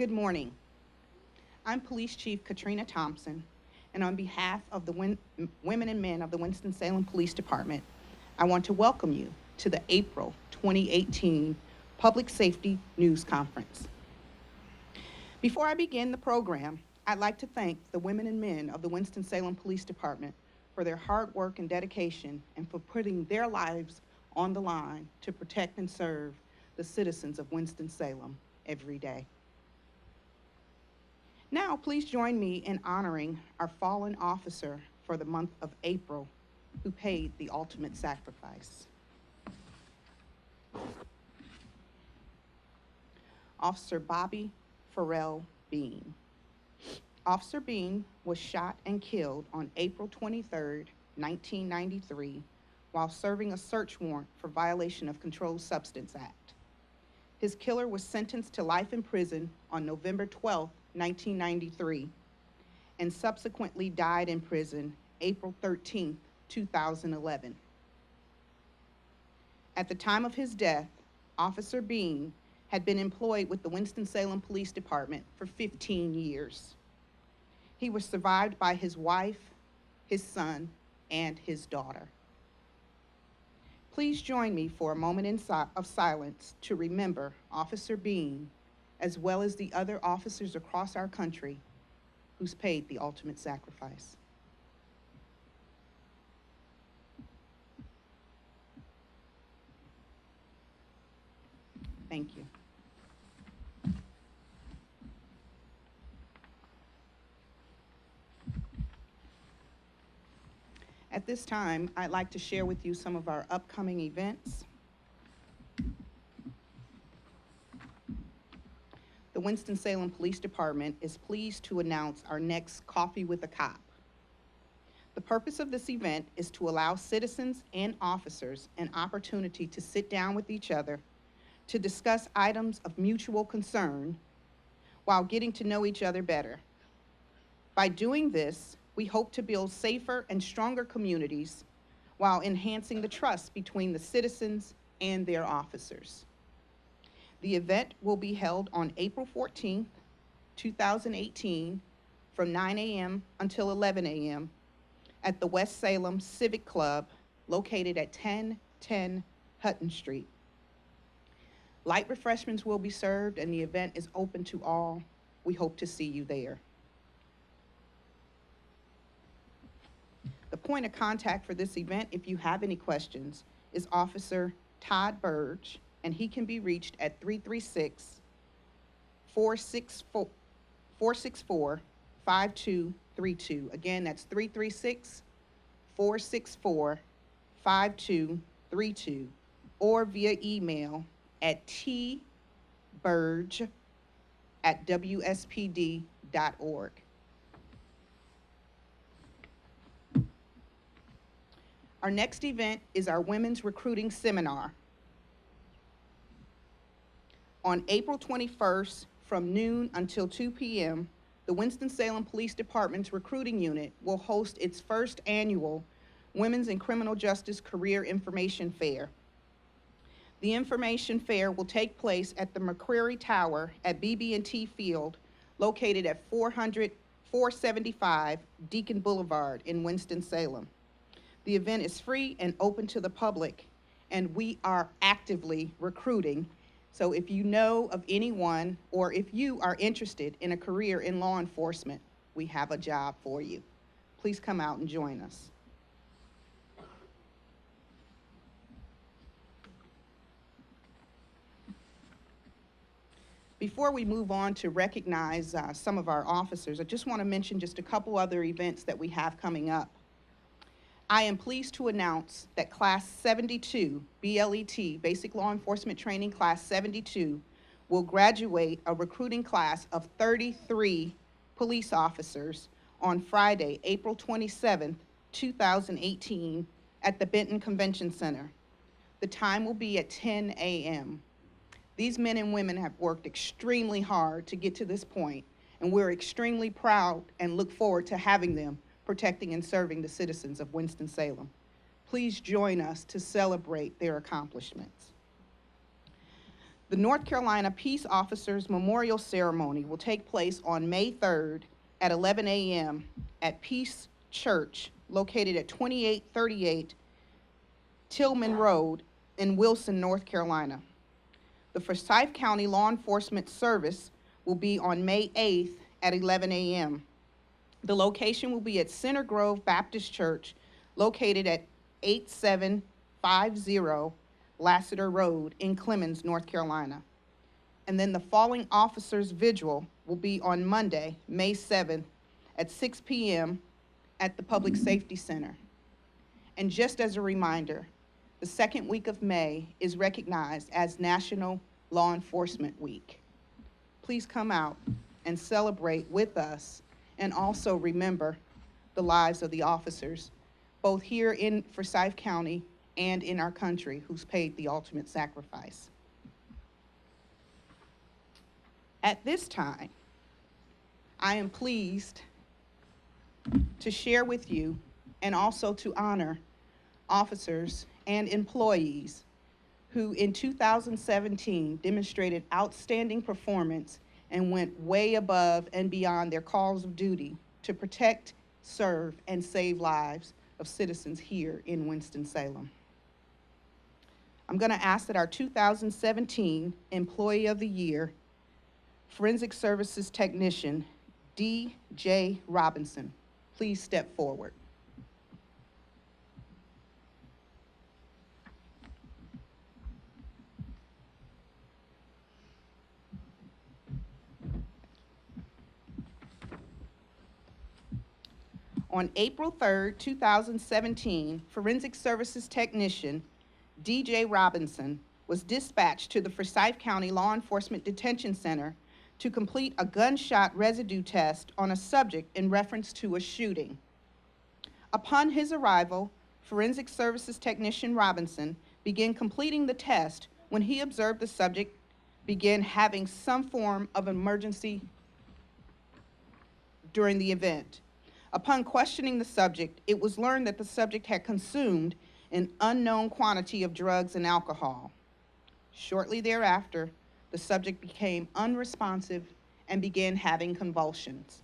Good morning. I'm Police Chief Katrina Thompson, and on behalf of the women and men of the Winston-Salem Police Department, I want to welcome you to the April 2018 Public Safety News Conference. Before I begin the program, I'd like to thank the women and men of the Winston-Salem Police Department for their hard work and dedication and for putting their lives on the line to protect and serve the citizens of Winston-Salem every day. Now, please join me in honoring our fallen officer for the month of April who paid the ultimate sacrifice. Officer Bobby Farrell Bean. Officer Bean was shot and killed on April 23, 1993, while serving a search warrant for violation of Controlled Substance Act. His killer was sentenced to life in prison on November 12, 1993, and subsequently died in prison April 13, 2011. At the time of his death, Officer Bean had been employed with the Winston-Salem Police Department for 15 years. He was survived by his wife, his son, and his daughter. Please join me for a moment of silence to remember Officer Bean, as well as the other officers across our country who's paid the ultimate sacrifice. Thank you. At this time, I'd like to share with you some of our upcoming events. The Winston-Salem Police Department is pleased to announce our next Coffee with a Cop. The purpose of this event is to allow citizens and officers an opportunity to sit down with each other to discuss items of mutual concern while getting to know each other better. By doing this, we hope to build safer and stronger communities while enhancing the trust between the citizens and their officers. The event will be held on April 14th, 2018, from 9 a.m. until 11 a.m. at the West Salem Civic Club, located at 1010 Hutton Street. Light refreshments will be served, and the event is open to all. We hope to see you there. The point of contact for this event, if you have any questions, is Officer Todd Burge, and he can be reached at 336-464-5232. Again, that's 336-464-5232, or via email at tburge@wspd.org. Our next event is our Women's Recruiting Seminar. On April 21st, from noon until 2 p.m., the Winston-Salem Police Department's recruiting unit will host its first annual Women's in Criminal Justice Career Information Fair. The information fair will take place at the McCreary Tower at BB&T Field, located at 475 Deacon Boulevard in Winston-Salem. The event is free and open to the public, and we are actively recruiting. So if you know of anyone, or if you are interested in a career in law enforcement, we have a job for you. Please come out and join us. Before we move on to recognize some of our officers, I just want to mention just a couple other events that we have coming up. I am pleased to announce that Class 72, BLET, Basic Law Enforcement Training Class 72, will graduate a recruiting class of 33 police officers on Friday, April 27th, 2018, at the Benton Convention Center. The time will be at 10 a.m. These men and women have worked extremely hard to get to this point, and we're extremely proud and look forward to having them protecting and serving the citizens of Winston-Salem. Please join us to celebrate their accomplishments. The North Carolina Peace Officers Memorial Ceremony will take place on May 3rd at 11 a.m. at Peace Church, located at 2838 Tillman Road in Wilson, North Carolina. The Forsyth County Law Enforcement Service will be on May 8th at 11 a.m. The location will be at Center Grove Baptist Church, located at 8750 Lassiter Road in Clemens, North Carolina. And then the following officers' vigil will be on Monday, May 7th at 6 p.m. at the Public Safety Center. And just as a reminder, the second week of May is recognized as National Law Enforcement Week. Please come out and celebrate with us, and also remember the lives of the officers, both here in Forsyth County and in our country, who's paid the ultimate sacrifice. At this time, I am pleased to share with you and also to honor officers and employees who in 2017 demonstrated outstanding performance and went way above and beyond their calls of duty to protect, serve, and save lives of citizens here in Winston-Salem. I'm going to ask that our 2017 Employee of the Year, Forensic Services Technician, D.J. Robinson, please step forward. On April 3rd, 2017, Forensic Services Technician D.J. Robinson was dispatched to the Forsyth County Law Enforcement Detention Center to complete a gunshot residue test on a subject in reference to a shooting. Upon his arrival, Forensic Services Technician Robinson began completing the test when he observed the subject began having some form of emergency during the event. Upon questioning the subject, it was learned that the subject had consumed an unknown quantity of drugs and alcohol. Shortly thereafter, the subject became unresponsive and began having convulsions.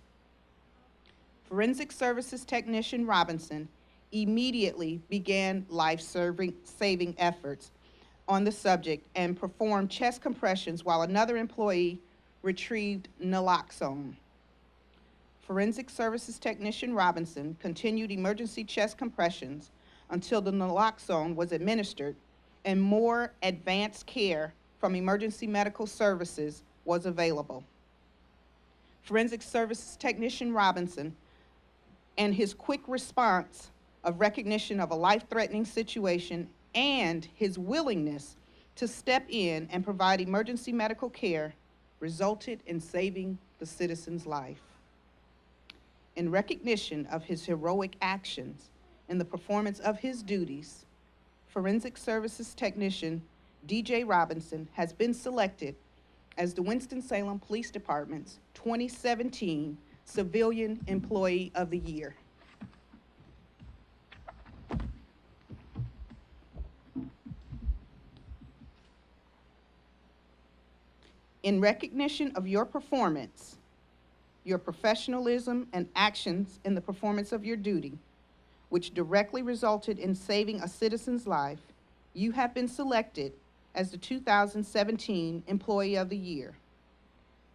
Forensic Services Technician Robinson immediately began life-saving efforts on the subject and performed chest compressions while another employee retrieved naloxone. Forensic Services Technician Robinson continued emergency chest compressions until the naloxone was administered and more advanced care from emergency medical services was available. Forensic Services Technician Robinson and his quick response of recognition of a life-threatening situation and his willingness to step in and provide emergency medical care resulted in saving the citizen's life. In recognition of his heroic actions in the performance of his duties, Forensic Services Technician D.J. Robinson has been selected as the Winston-Salem Police Department's 2017 Civilian Employee of the Year. In recognition of your performance, your professionalism and actions in the performance of your duty, which directly resulted in saving a citizen's life, you have been selected as the 2017 Employee of the Year.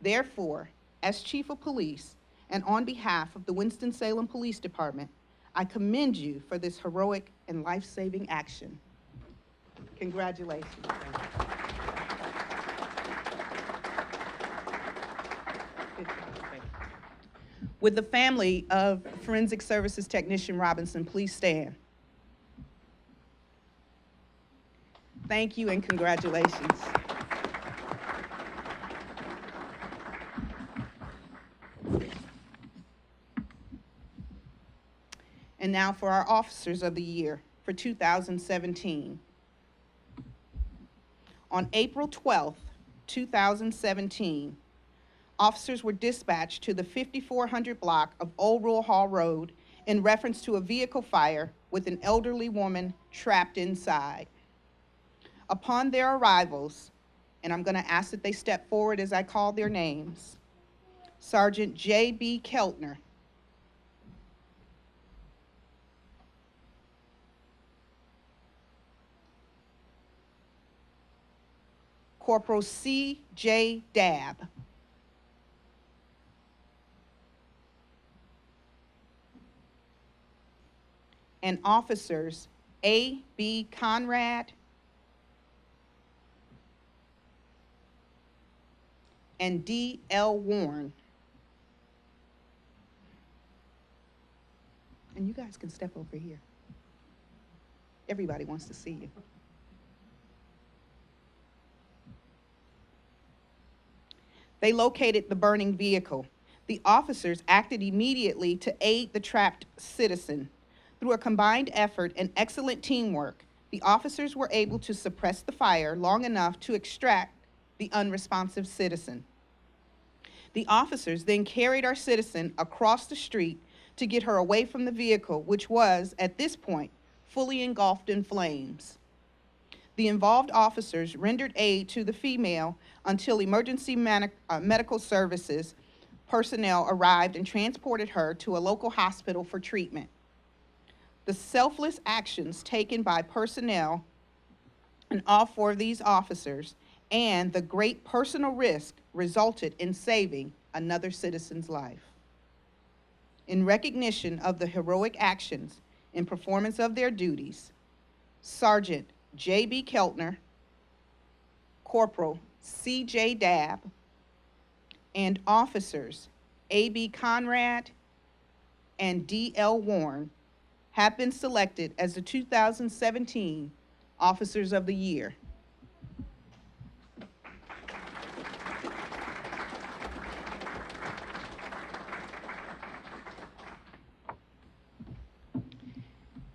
Therefore, as Chief of Police and on behalf of the Winston-Salem Police Department, I commend you for this heroic and life-saving action. Congratulations. Would the family of Forensic Services Technician Robinson please stand? Thank you and congratulations. And now for our Officers of the Year for 2017. On April 12th, 2017, officers were dispatched to the 5400 block of Old Rule Hall Road in reference to a vehicle fire with an elderly woman trapped inside. Upon their arrivals, and I'm going to ask that they step forward as I call their names. Sergeant J.B. Keltner. Corporal C.J. Dabb. And officers A.B. Conrad and D.L. Warren. And you guys can step over here. Everybody wants to see you. They located the burning vehicle. The officers acted immediately to aid the trapped citizen. Through a combined effort and excellent teamwork, the officers were able to suppress the fire long enough to extract the unresponsive citizen. The officers then carried our citizen across the street to get her away from the vehicle, which was, at this point, fully engulfed in flames. The involved officers rendered aid to the female until emergency medical services personnel arrived and transported her to a local hospital for treatment. The selfless actions taken by personnel and all four of these officers and the great personal risk resulted in saving another citizen's life. In recognition of the heroic actions and performance of their duties, Sergeant J.B. Keltner, Corporal C.J. Dabb, and officers A.B. Conrad and D.L. Warren have been selected as the 2017 Officers of the Year.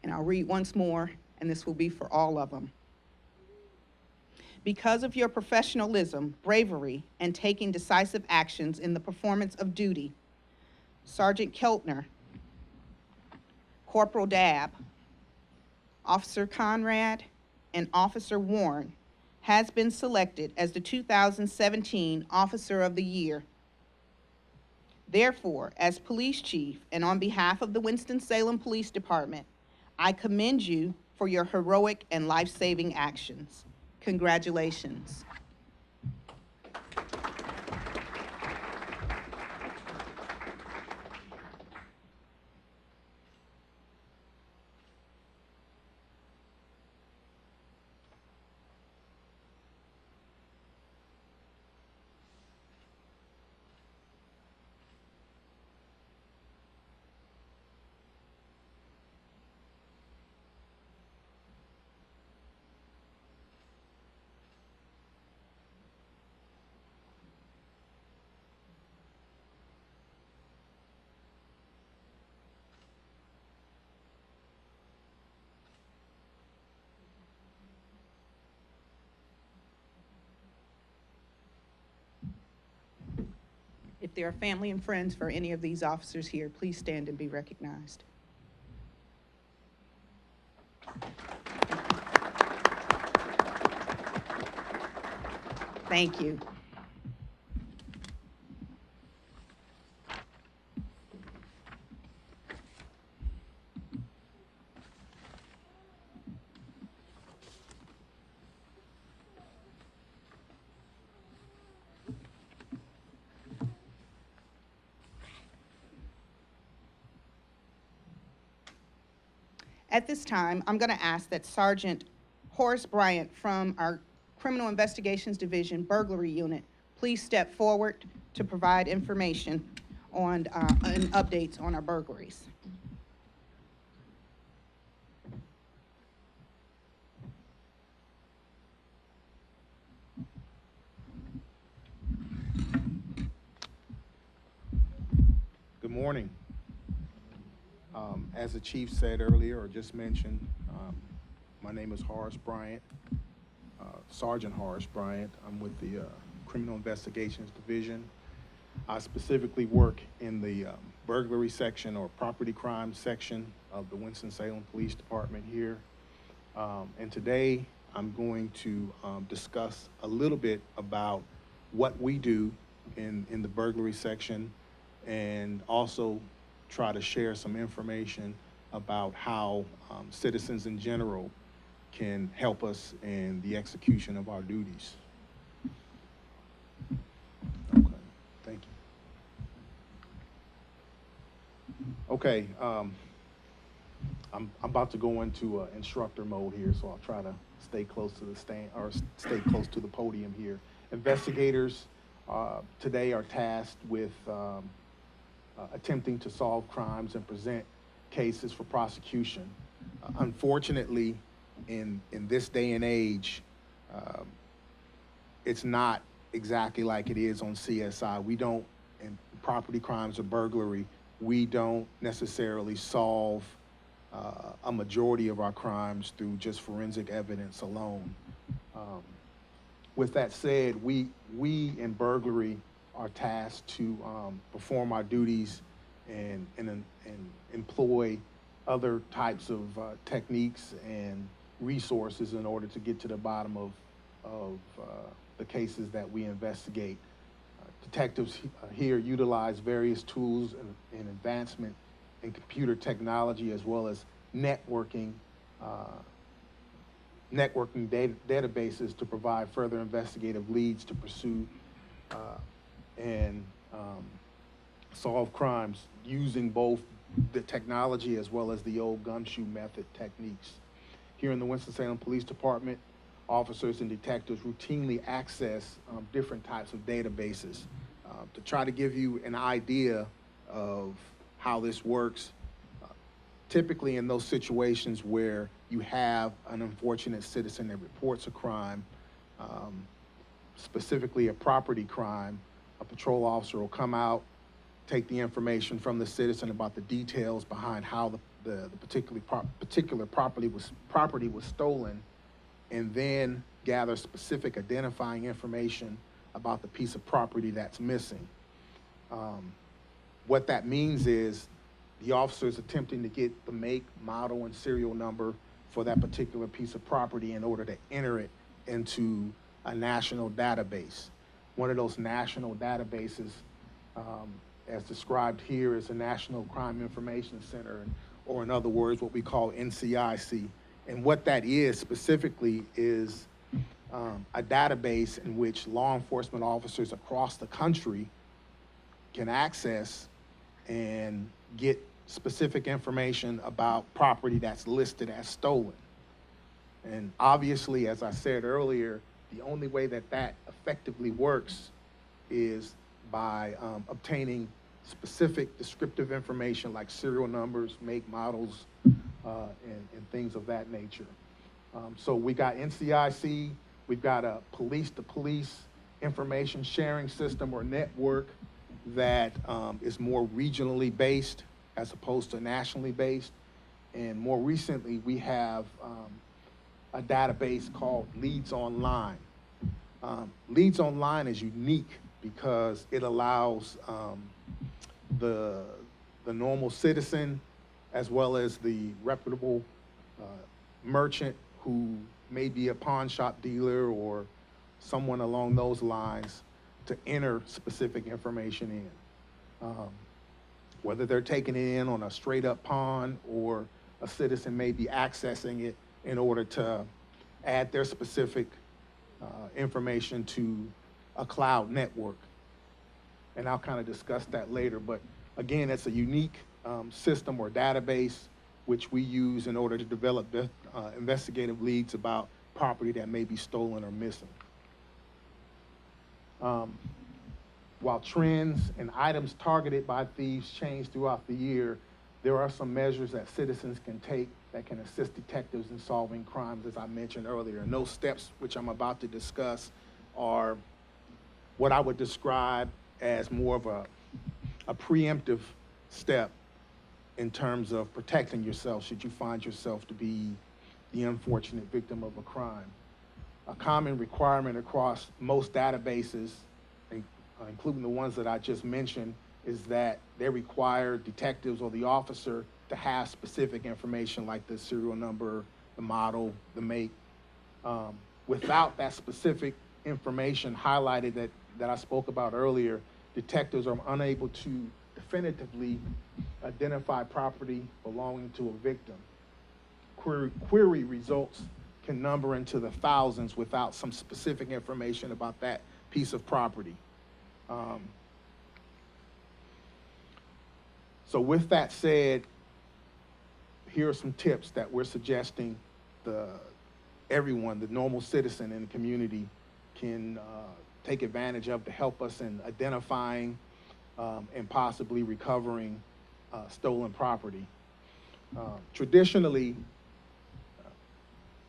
And I'll read once more, and this will be for all of them. Because of your professionalism, bravery, and taking decisive actions in the performance of duty, Sergeant Keltner, Corporal Dabb, Officer Conrad, and Officer Warren has been selected as the 2017 Officer of the Year. Therefore, as Police Chief and on behalf of the Winston-Salem Police Department, I commend you for your heroic and life-saving actions. Congratulations. If there are family and friends for any of these officers here, please stand and be recognized. Thank you. At this time, I'm going to ask that Sergeant Horace Bryant from our Criminal Investigations Division Burglary Unit please step forward to provide information on and updates on our burglaries. Good morning. As the chief said earlier, or just mentioned, my name is Horace Bryant, Sergeant Horace Bryant. I'm with the Criminal Investigations Division. I specifically work in the burglary section or property crime section of the Winston-Salem Police Department here. And today I'm going to discuss a little bit about what we do in the burglary section, and also try to share some information about how citizens in general can help us in the execution of our duties. Okay, thank you. Okay, I'm about to go into instructor mode here, so I'll try to stay close to the stand, or stay close to the podium here. Investigators today are tasked with attempting to solve crimes and present cases for prosecution. Unfortunately, in this day and age, it's not exactly like it is on CSI. We don't, in property crimes or burglary, we don't necessarily solve a majority of our crimes through just forensic evidence alone. With that said, we in burglary are tasked to perform our duties and employ other types of techniques and resources in order to get to the bottom of the cases that we investigate. Detectives here utilize various tools and advancement in computer technology, as well as networking databases to provide further investigative leads to pursue and solve crimes using both the technology as well as the old gumshoe method techniques. Here in the Winston-Salem Police Department, officers and detectives routinely access different types of databases. To try to give you an idea of how this works, typically in those situations where you have an unfortunate citizen that reports a crime, specifically a property crime, a patrol officer will come out, take the information from the citizen about the details behind how the particular property was stolen, and then gather specific identifying information about the piece of property that's missing. What that means is the officer is attempting to get the make, model, and serial number for that particular piece of property in order to enter it into a national database. One of those national databases, as described here, is a National Crime Information Center, or in other words, what we call NCIC. And what that is specifically is a database in which law enforcement officers across the country can access and get specific information about property that's listed as stolen. And obviously, as I said earlier, the only way that that effectively works is by obtaining specific descriptive information like serial numbers, make, models, and things of that nature. So we got NCIC, we've got a police-to-police information sharing system or network that is more regionally based as opposed to nationally based. And more recently, we have a database called Leads Online. Leads Online is unique because it allows the normal citizen, as well as the reputable merchant who may be a pawn shop dealer or someone along those lines, to enter specific information in. Whether they're taking it in on a straight up pawn, or a citizen may be accessing it in order to add their specific information to a cloud network. And I'll kind of discuss that later, but again, it's a unique system or database which we use in order to develop investigative leads about property that may be stolen or missing. While trends and items targeted by thieves change throughout the year, there are some measures that citizens can take that can assist detectives in solving crimes, as I mentioned earlier. And those steps, which I'm about to discuss, are what I would describe as more of a preemptive step in terms of protecting yourself should you find yourself to be the unfortunate victim of a crime. A common requirement across most databases, including the ones that I just mentioned, is that they require detectives or the officer to have specific information like the serial number, the model, the make, Without that specific information highlighted that I spoke about earlier, detectives are unable to definitively identify property belonging to a victim. Query results can number into the thousands without some specific information about that piece of property. So with that said, here are some tips that we're suggesting everyone, the normal citizen in the community, can take advantage of to help us in identifying and possibly recovering stolen property. Traditionally,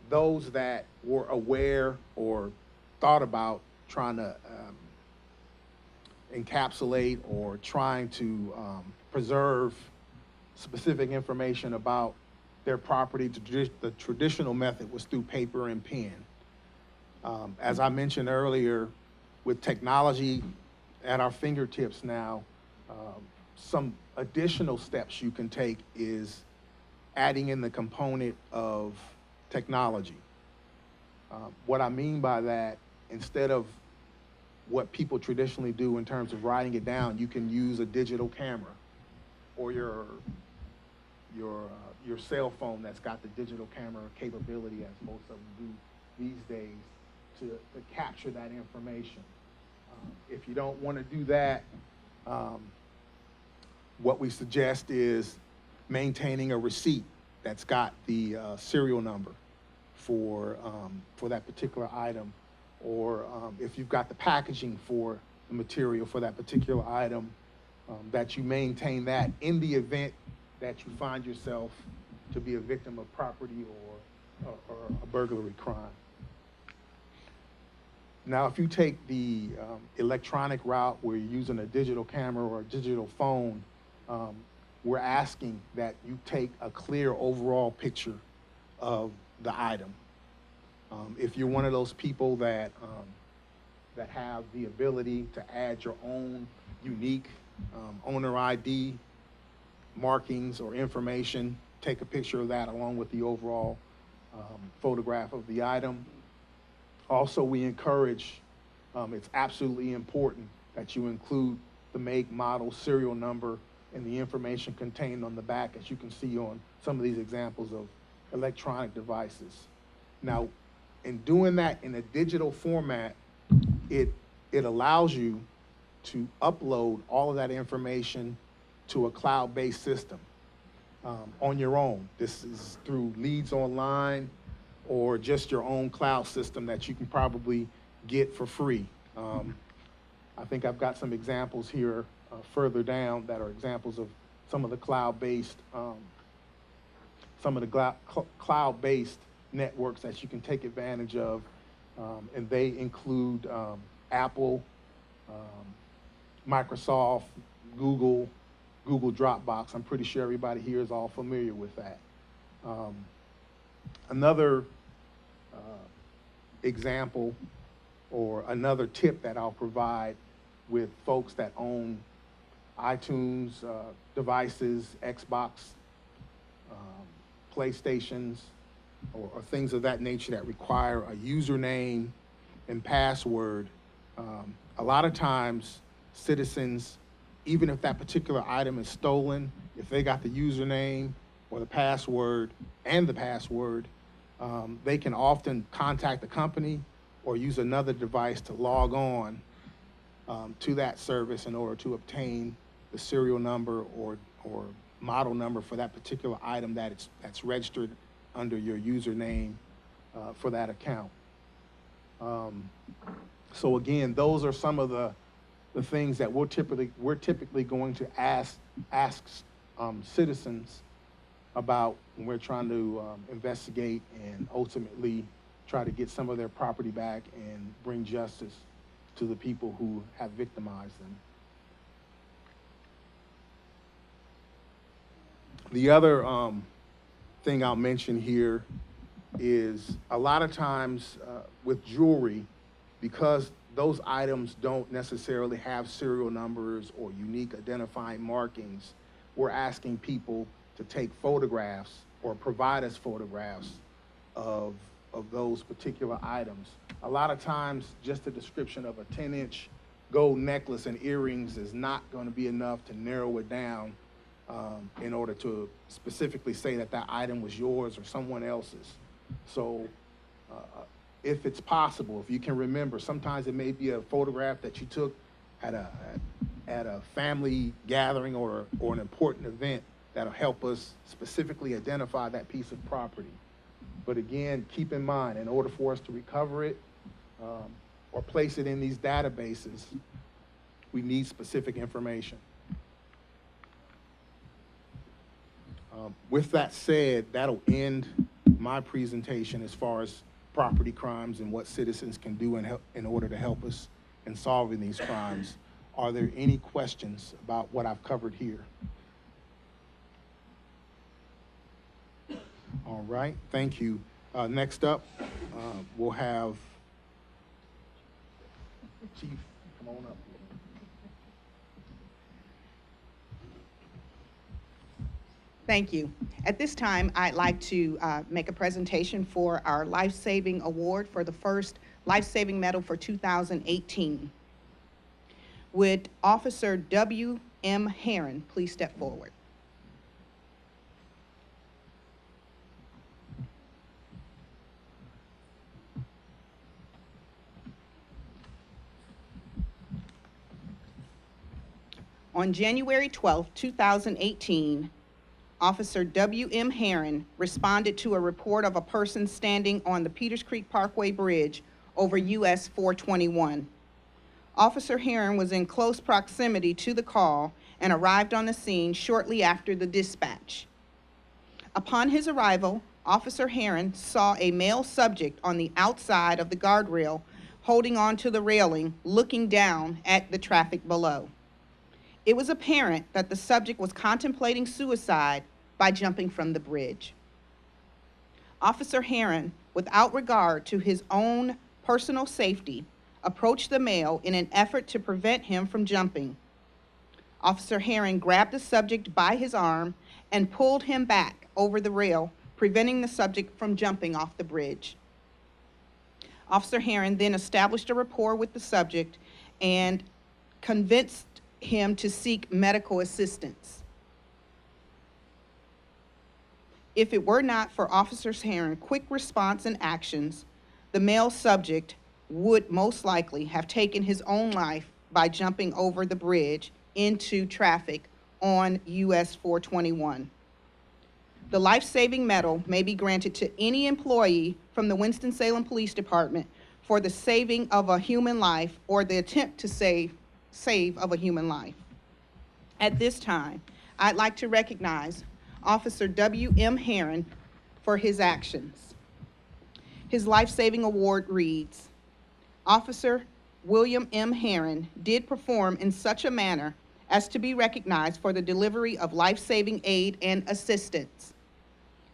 those that were aware or thought about trying to encapsulate or trying to preserve specific information about their property, the traditional method was through paper and pen. As I mentioned earlier, with technology at our fingertips now, some additional steps you can take is adding in the component of technology. What I mean by that, instead of what people traditionally do in terms of writing it down, you can use a digital camera or your cell phone that's got the digital camera capability, as most of them do these days, to capture that information. If you don't want to do that, what we suggest is maintaining a receipt that's got the serial number for that particular item, or if you've got the packaging for the material for that particular item, that you maintain that in the event that you find yourself to be a victim of property or a burglary crime. Now, if you take the electronic route where you're using a digital camera or a digital phone, we're asking that you take a clear overall picture of the item. If you're one of those people that have the ability to add your own unique owner ID markings or information, take a picture of that along with the overall photograph of the item. Also, we encourage, it's absolutely important that you include the make, model, serial number, and the information contained on the back, as you can see on some of these examples of electronic devices. Now, in doing that in a digital format, it allows you to upload all of that information to a cloud-based system on your own. This is through Leads Online or just your own cloud system that you can probably get for free. I think I've got some examples here further down that are examples of some of the cloud-based cloud-based networks that you can take advantage of, and they include Apple, Microsoft, Google Dropbox. I'm pretty sure everybody here is all familiar with that. Another example or another tip that I'll provide with folks that own iTunes devices, Xbox, PlayStations, or things of that nature that require a username and password. A lot of times, citizens, even if that particular item is stolen, if they got the username or the password, they can often contact the company or use another device to log on to that service in order to obtain the serial number or model number for that particular item that's registered under your username for that account. So again, those are some of the things that we're typically going to ask citizens about when we're trying to investigate and ultimately try to get some of their property back and bring justice to the people who have victimized them. The other thing I'll mention here is a lot of times with jewelry, because those items don't necessarily have serial numbers or unique identifying markings, we're asking people to take photographs or provide us photographs of of those particular items. A lot of times, just a description of a 10-inch gold necklace and earrings is not going to be enough to narrow it down in order to specifically say that that item was yours or someone else's. So if it's possible, if you can remember, sometimes it may be a photograph that you took at a family gathering or an important event that'll help us specifically identify that piece of property. But again, keep in mind, in order for us to recover it or place it in these databases, we need specific information. With that said, that'll end my presentation as far as property crimes and what citizens can do in order to help us in solving these crimes. Are there any questions about what I've covered here? All right, thank you. Next up, we'll have Chief, come on up. Thank you. At this time, I'd like to make a presentation for our Life Saving Award for the first Life Saving Medal for 2018. Would Officer W.M. Herron please step forward? On January 12, 2018, Officer W.M. Herron responded to a report of a person standing on the Peters Creek Parkway Bridge over US 421. Officer Herron was in close proximity to the call and arrived on the scene shortly after the dispatch. Upon his arrival, Officer Herron saw a male subject on the outside of the guardrail holding onto the railing, looking down at the traffic below. It was apparent that the subject was contemplating suicide by jumping from the bridge. Officer Herron, without regard to his own personal safety, approached the male in an effort to prevent him from jumping. Officer Herron grabbed the subject by his arm and pulled him back over the rail, preventing the subject from jumping off the bridge. Officer Herron then established a rapport with the subject and convinced him to seek medical assistance. If it were not for Officer Herron's quick response and actions, the male subject would most likely have taken his own life by jumping over the bridge into traffic on US 421. The life-saving medal may be granted to any employee from the Winston-Salem Police Department for the saving of a human life or the attempt to save of a human life. At this time, I'd like to recognize Officer W.M. Herron for his actions. His life-saving award reads, Officer William M. Herron did perform in such a manner as to be recognized for the delivery of life-saving aid and assistance.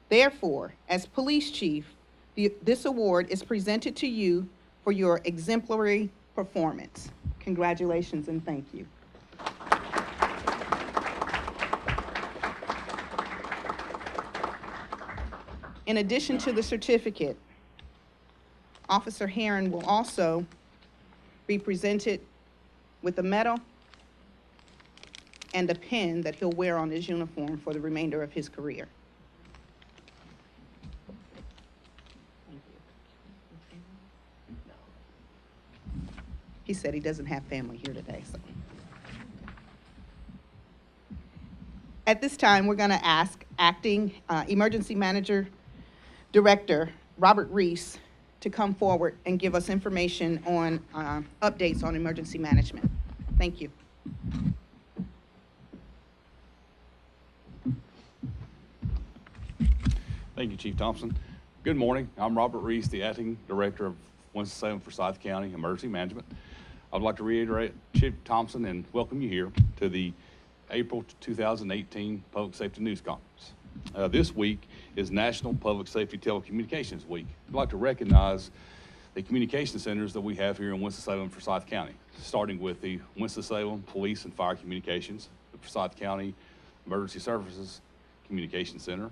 Therefore, as police chief, this award is presented to you for your exemplary performance. Congratulations and thank you. In addition to the certificate, Officer Herron will also be presented with a medal and a pin that he'll wear on his uniform for the remainder of his career. Thank you. He said he doesn't have family here today, so. At this time, we're going to ask Acting Emergency Manager Director Robert Reese to come forward and give us information on updates on emergency management. Thank you. Thank you, Chief Thompson. Good morning. I'm Robert Reese, the Acting Director of Winston-Salem Forsyth County Emergency Management. I would like to reiterate, Chief Thompson, and welcome you here to the April 2018 Public Safety News Conference. This week is National Public Safety Telecommunications Week. I'd like to recognize the communication centers that we have here in Winston-Salem and Forsyth County, starting with the Winston-Salem Police and Fire Communications, the Forsyth County Emergency Services Communication Center,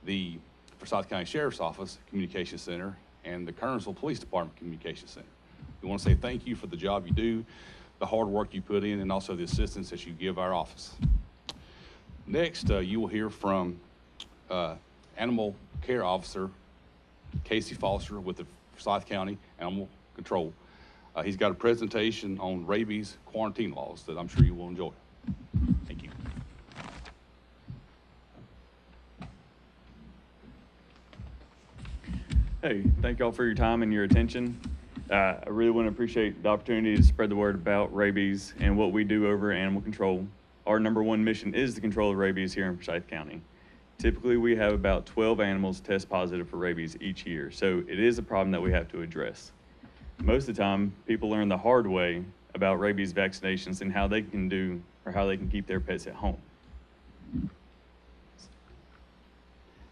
the Forsyth County Sheriff's Office Communication Center, and the Kernersville Police Department Communication Center. We want to say thank you for the job you do, the hard work you put in, and also the assistance that you give our office. Next, you will hear from Animal Care Officer Casey Foster with the Forsyth County Animal Control. He's got a presentation on rabies quarantine laws that I'm sure you will enjoy. Thank you. Hey, thank y'all for your time and your attention. I really want to appreciate the opportunity to spread the word about rabies and what we do over animal control. Our #1 mission is the control of rabies here in Forsyth County. Typically, we have about 12 animals test positive for rabies each year, so it is a problem that we have to address. Most of the time, people learn the hard way about rabies vaccinations and how they can do or how they can keep their pets at home.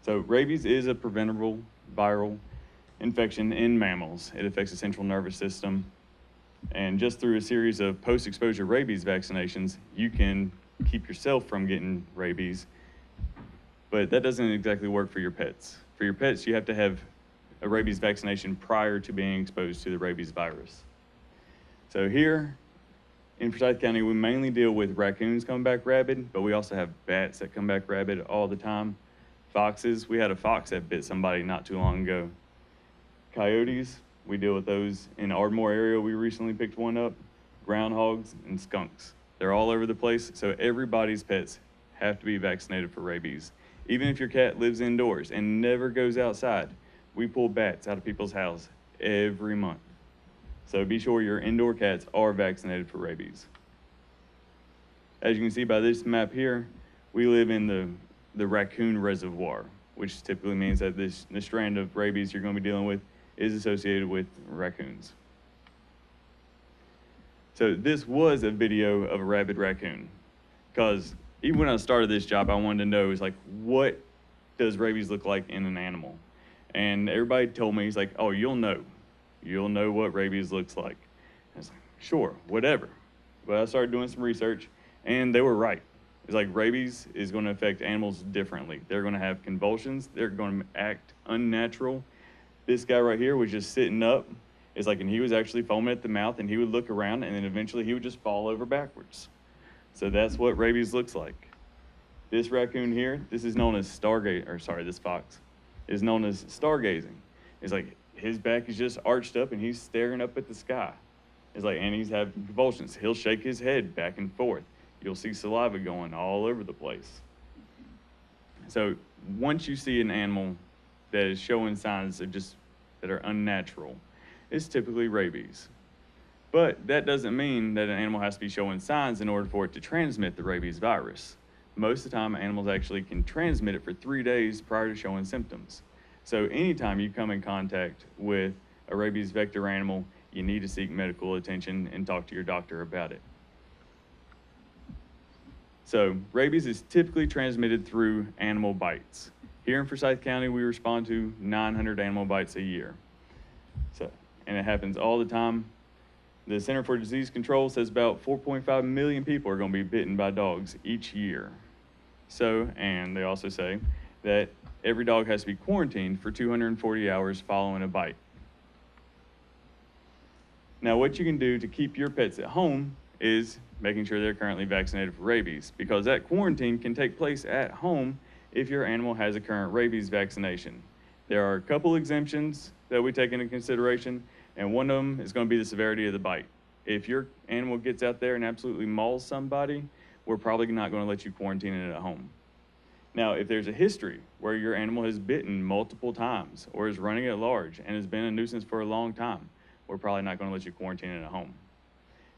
So rabies is a preventable viral infection in mammals. It affects the central nervous system. And just through a series of post-exposure rabies vaccinations, you can keep yourself from getting rabies. But that doesn't exactly work for your pets. For your pets, you have to have a rabies vaccination prior to being exposed to the rabies virus. So here in Forsyth County, we mainly deal with raccoons coming back rabid, but we also have bats that come back rabid all the time. Foxes, we had a fox that bit somebody not too long ago. Coyotes, we deal with those in the Ardmore area. We recently picked one up. Groundhogs and skunks. They're all over the place, so everybody's pets have to be vaccinated for rabies. Even if your cat lives indoors and never goes outside, we pull bats out of people's house every month. So be sure your indoor cats are vaccinated for rabies. As you can see by this map here, we live in the raccoon reservoir, which typically means that the strand of rabies you're going to be dealing with is associated with raccoons. So this was a video of a rabid raccoon, because even when I started this job, I wanted to know, is like, what does rabies look like in an animal? And everybody told me, he's like, oh, you'll know what rabies looks like. I was like, sure, whatever. But I started doing some research, and they were right. It's like rabies is going to affect animals differently. They're going to have convulsions. They're going to act unnatural. This guy right here was just sitting up. It's like, and he was actually foaming at the mouth, and he would look around, and then eventually he would just fall over backwards. So that's what rabies looks like. This raccoon here, this is known as this fox is known as stargazing. It's like his back is just arched up, and he's staring up at the sky. It's like, and he's having convulsions. He'll shake his head back and forth. You'll see saliva going all over the place. So once you see an animal that is showing signs of that are unnatural, it's typically rabies. But that doesn't mean that an animal has to be showing signs in order for it to transmit the rabies virus. Most of the time, animals actually can transmit it for 3 days prior to showing symptoms. So anytime you come in contact with a rabies vector animal, you need to seek medical attention and talk to your doctor about it. So rabies is typically transmitted through animal bites. Here in Forsyth County, we respond to 900 animal bites a year. And it happens all the time. The Center for Disease Control says about 4.5 million people are going to be bitten by dogs each year. So, and they also say that every dog has to be quarantined for 240 hours following a bite. Now, what you can do to keep your pets at home is making sure they're currently vaccinated for rabies, because that quarantine can take place at home if your animal has a current rabies vaccination. There are a couple exemptions that we take into consideration, and one of them is going to be the severity of the bite. If your animal gets out there and absolutely mauls somebody, we're probably not going to let you quarantine it at home. Now, if there's a history where your animal has bitten multiple times or is running at large and has been a nuisance for a long time, we're probably not going to let you quarantine it at home.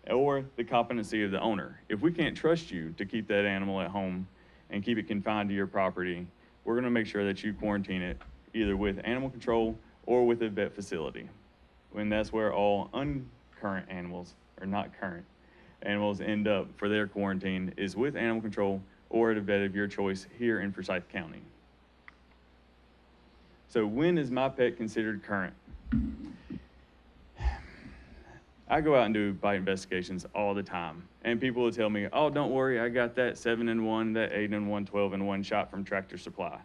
Or the competency of the owner. If we can't trust you to keep that animal at home and keep it confined to your property, we're going to make sure that you quarantine it either with animal control or with a vet facility. And that's where all uncurrent animals, or not current animals, end up for their quarantine, is with animal control or at a vet of your choice here in Forsyth County. So when is my pet considered current? I go out and do bite investigations all the time, and people will tell me, oh, don't worry, I got that 7-in-1, that 8-in-1, 12-in-1 shot from Tractor Supply.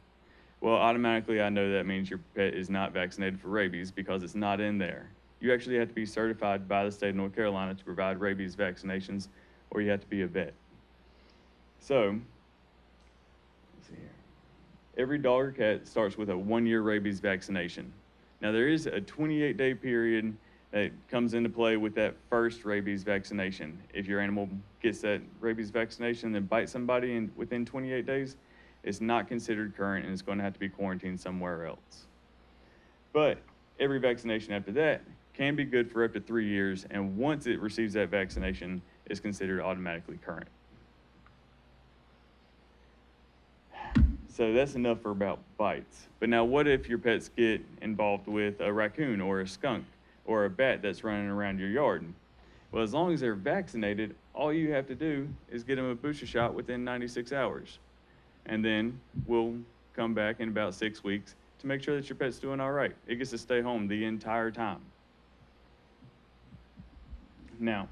Well, automatically I know that means your pet is not vaccinated for rabies because it's not in there. You actually have to be certified by the state of North Carolina to provide rabies vaccinations, or you have to be a vet. So, let's see here. Every dog or cat starts with a 1-year rabies vaccination. Now, there is a 28-day period that comes into play with that first rabies vaccination. If your animal gets that rabies vaccination and then bites somebody within 28 days, it's not considered current and it's going to have to be quarantined somewhere else. But every vaccination after that can be good for up to 3 years, and once it receives that vaccination, it's considered automatically current. So that's enough for about bites. But now what if your pets get involved with a raccoon or a skunk or a bat that's running around your yard? Well, as long as they're vaccinated, all you have to do is get them a booster shot within 96 hours. And then we'll come back in about 6 weeks to make sure that your pet's doing all right. It gets to stay home the entire time. Now,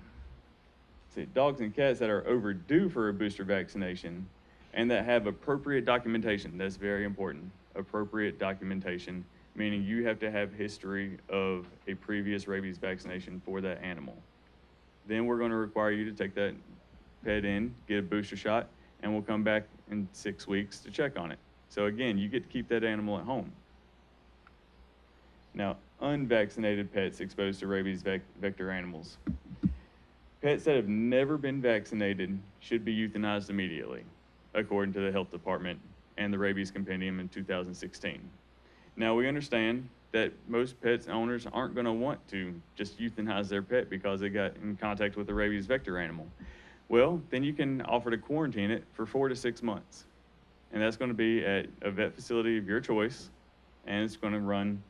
see, dogs and cats that are overdue for a booster vaccination and that have appropriate documentation, that's very important. Appropriate documentation, meaning you have to have history of a previous rabies vaccination for that animal. Then we're going to require you to take that pet in, get a booster shot, and we'll come back in 6 weeks to check on it. So again, you get to keep that animal at home. Now, unvaccinated pets exposed to rabies vector animals. Pets that have never been vaccinated should be euthanized immediately, according to the health department and the rabies compendium in 2016. Now, we understand that most pets owners aren't going to want to just euthanize their pet because they got in contact with a rabies vector animal. Well, then you can offer to quarantine it for 4 to 6 months. And that's going to be at a vet facility of your choice, and it's going to run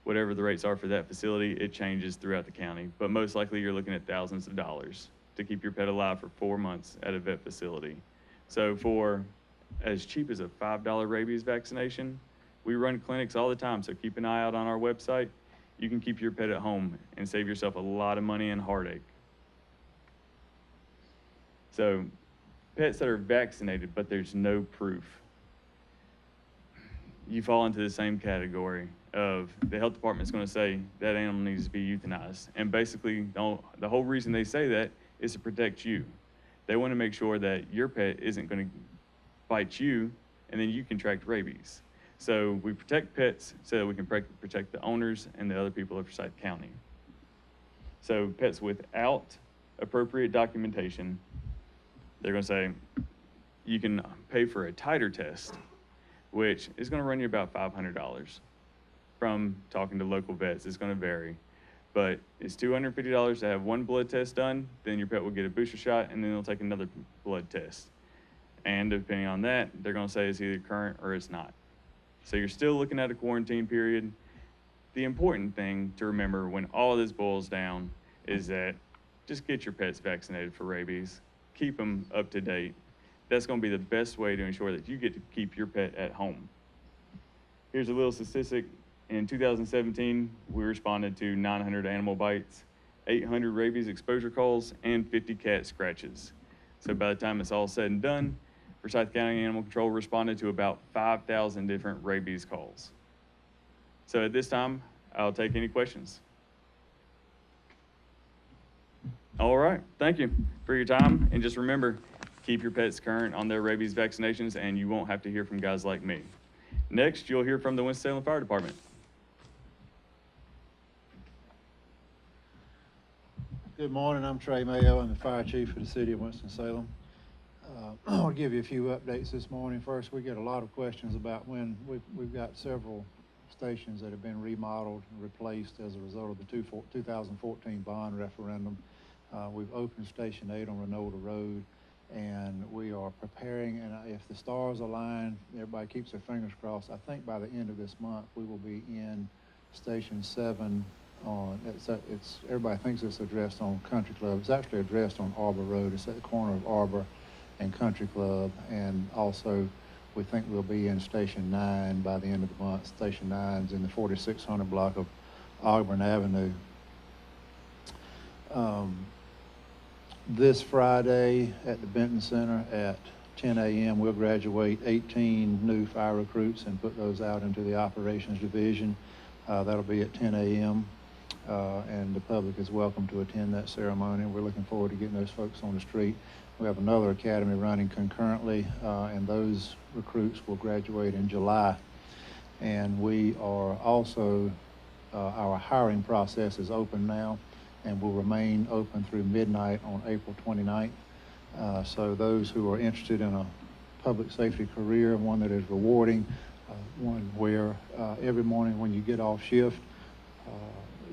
whatever the rates are for that facility. It changes throughout the county, but most likely you're looking at thousands of dollars to keep your pet alive for 4 months at a vet facility. So for as cheap as a $5 rabies vaccination, we run clinics all the time, so keep an eye out on our website. You can keep your pet at home and save yourself a lot of money and heartache. So pets that are vaccinated, but there's no proof, you fall into the same category of the health department's going to say that animal needs to be euthanized. And basically, the whole reason they say that is to protect you. They want to make sure that your pet isn't going to bite you and then you contract rabies. So we protect pets so that we can protect the owners and the other people of Forsyth County. So pets without appropriate documentation, they're going to say you can pay for a titer test, which is going to run you about $500. From talking to local vets, it's going to vary, but it's $250 to have one blood test done. Then your pet will get a booster shot, and then they'll take another blood test. And depending on that, they're going to say it's either current or it's not. So you're still looking at a quarantine period. The important thing to remember when all of this boils down is that just get your pets vaccinated for rabies. Keep them up to date. That's going to be the best way to ensure that you get to keep your pet at home. Here's a little statistic. In 2017, we responded to 900 animal bites, 800 rabies exposure calls, and 50 cat scratches. So by the time it's all said and done, Forsyth County Animal Control responded to about 5,000 different rabies calls. So at this time, I'll take any questions. All right, thank you for your time. And just remember, keep your pets current on their rabies vaccinations, and you won't have to hear from guys like me. Next, you'll hear from the Winston-Salem Fire Department. Good morning, I'm Trey Mayo. I'm the fire chief for the city of Winston-Salem. I'll give you a few updates this morning. First, we get a lot of questions about when we've got several stations that have been remodeled and replaced as a result of the 2014 bond referendum. We've opened Station 8 on Renolda Road, and we are preparing, and if the stars align, everybody keeps their fingers crossed, I think by the end of this month, we will be in Station 7 on, everybody thinks it's addressed on Country Club. It's actually addressed on Arbor Road. It's at the corner of Arbor and Country Club, and also we think we'll be in Station 9 by the end of the month. Station 9's in the 4600 block of Auburn Avenue. This Friday at the Benton Center at 10 a.m., we'll graduate 18 new fire recruits and put those out into the operations division. That'll be at 10 a.m. And the public is welcome to attend that ceremony. We're looking forward to getting those folks on the street. We have another academy running concurrently, and those recruits will graduate in July. And we are also, our hiring process is open now and will remain open through midnight on April 29th. So those who are interested in a public safety career, one that is rewarding, one where every morning when you get off shift,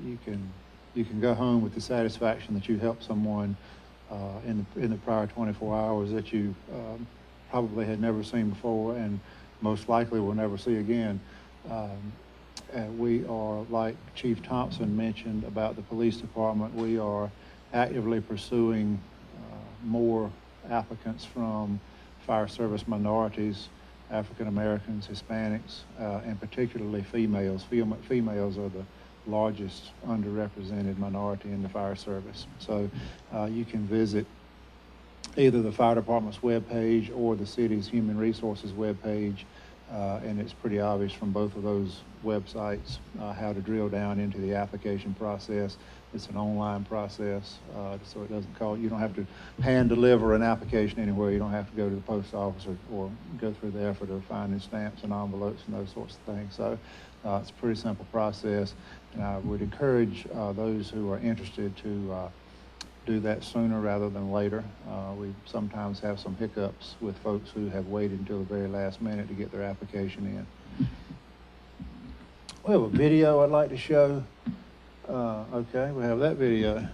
you can go home with the satisfaction that you helped someone in the prior 24 hours that you probably had never seen before and most likely will never see again. We are, like Chief Thompson mentioned about the police department, we are actively pursuing more applicants from fire service minorities, African Americans, Hispanics, and particularly females. Females are the largest underrepresented minority in the fire service. So you can visit either the fire department's webpage or the city's human resources webpage, and it's pretty obvious from both of those websites how to drill down into the application process. It's an online process, so it doesn't call, you don't have to hand deliver an application anywhere. You don't have to go to the post office or go through the effort of finding stamps and envelopes and those sorts of things. So it's a pretty simple process, and I would encourage those who are interested to do that sooner rather than later. We sometimes have some hiccups with folks who have waited until the very last minute to get their application in. We have a video I'd like to show. Okay, we have that video.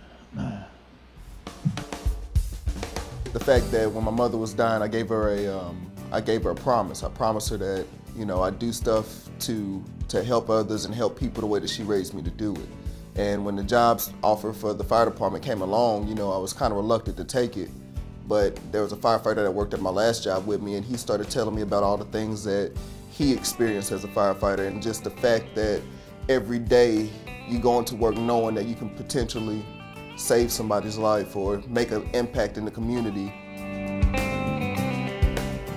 The fact that when my mother was dying, I gave her a promise. I promised her that, you know, I'd do stuff to help others and help people the way that she raised me to do it. And when the jobs offer for the fire department came along, you know, I was kind of reluctant to take it. But there was a firefighter that worked at my last job with me, and he started telling me about all the things that he experienced as a firefighter, and just the fact that every day you go into work knowing that you can potentially save somebody's life or make an impact in the community.